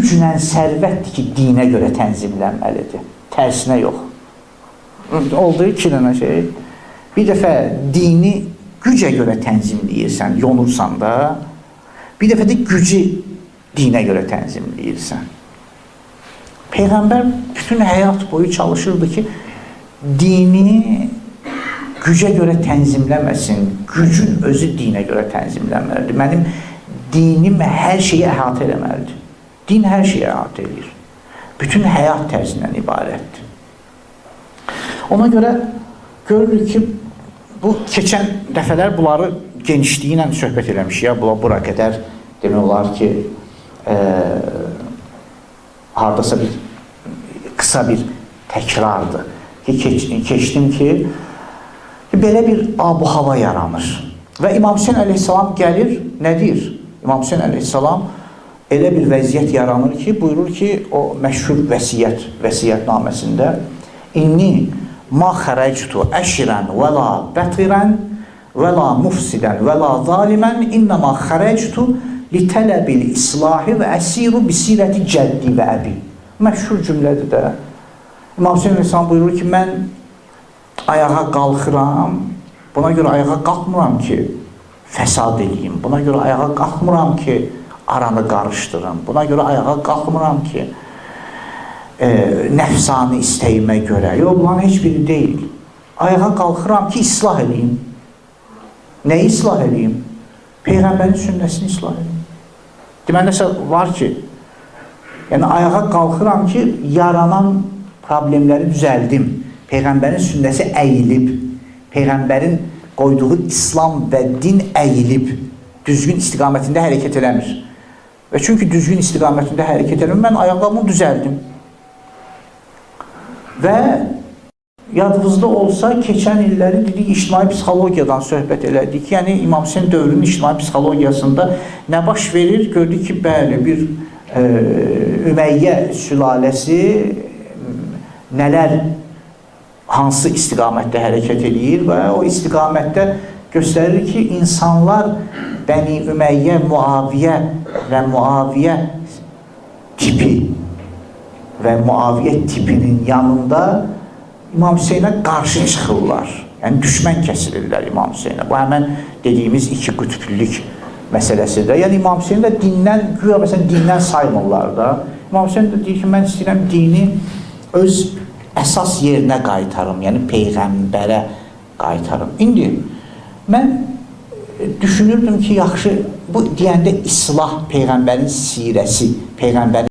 güclə sərvətdir ki, dinə görə tənzimlənməlidir. Tərsinə yox. Oldu iki dənə şey. Bir dəfə dini gücə görə tənzimləyirsən, yonursan da, bir dəfə də gücü dinə görə tənzimləyirsən. Peyğəmbər bütün həyat boyu çalışırdı ki, dini gücə görə tənzimləməsin, gücün özü dinə görə tənzimlənməlidir. Mənim dinim hər şeyi əhatə eləməlidir. Din hər şeyi əhatə edir. Bütün həyat tərzindən ibarətdir. Ona görə görülür ki, bu keçən dəfələr bunları genişliyi ilə söhbət eləmişik. Ya, bura qədər demək olar ki, haradasa bir qısa bir təkrardır. Keçdim ki, belə bir ab-hava yaranır. Və İmam Hüseyin əleyhissalam gəlir, nə deyir? İmam Hüseyin əleyhissalam elə bir vəziyyət yaranır ki, buyurur ki, o məşhur vəsiyyətnaməsində İnni ma xərəctu əşirən və la bətirən və la mufsidən və la zalimən innəma xərəctu li tələbil islahi vəəsiru bisirəti cəddi və əbi. Məşhur cümlədir də. İmam Hüseyin əleyhissalam buyurur ki, mən ayağa qalxıram, buna görə ayağa qalxmıram ki, fəsad edeyim, buna görə ayağa qalxmıram ki, aranı qarışdırım, buna görə ayağa qalxmıram ki, nəfsani istəyimə görə, yox, bunların heç biri deyil. Ayağa qalxıram ki, islah edeyim. Nəyi islah edeyim? Peyğəmbərin sünnəsini islah edeyim. Deməli, var ki, yəni ayağa qalxıram ki, yaranan problemləri düzəldim. Peyğəmbərin sünnəsi əyilib, Peyğəmbərin qoyduğu İslam və din əyilib, düzgün istiqamətində hərəkət eləmir. Və çünki düzgün istiqamətində hərəkət eləmir, mən ayaqlarımı düzəldim. Və yadınızda olsa, keçən illəri dedik, ictimai psixologiyadan söhbət elədik. Yəni, İmam Hüseyin dövrünün ictimai psixologiyasında nə baş verir? Gördük ki, bəli, bir Ümeyyə sülaləsi nələr, hansı istiqamətdə hərəkət edir və o istiqamətdə göstərir ki, insanlar Bəni Ümeyyə, Muaviyyə və Muaviyyə tipi və Muaviyyə tipinin yanında İmam Hüseynə qarşı çıxırlar. Yəni, düşmən kəsilirlər İmam Hüseynə. Bu, həmən dediyimiz iki qütblük məsələsidir. Yəni, İmam Hüseyn də dindən, güya məsələn, dindən saymırlar da. İmam Hüseyn də deyir ki, mən istəyirəm dini öz əsas yerinə qaytarım, yəni Peyğəmbərə qaytarım. İndi, mən düşünürdüm ki, yaxşı, bu deyəndə islah Peyğəmbərin sirəsi, Peyğəmbərin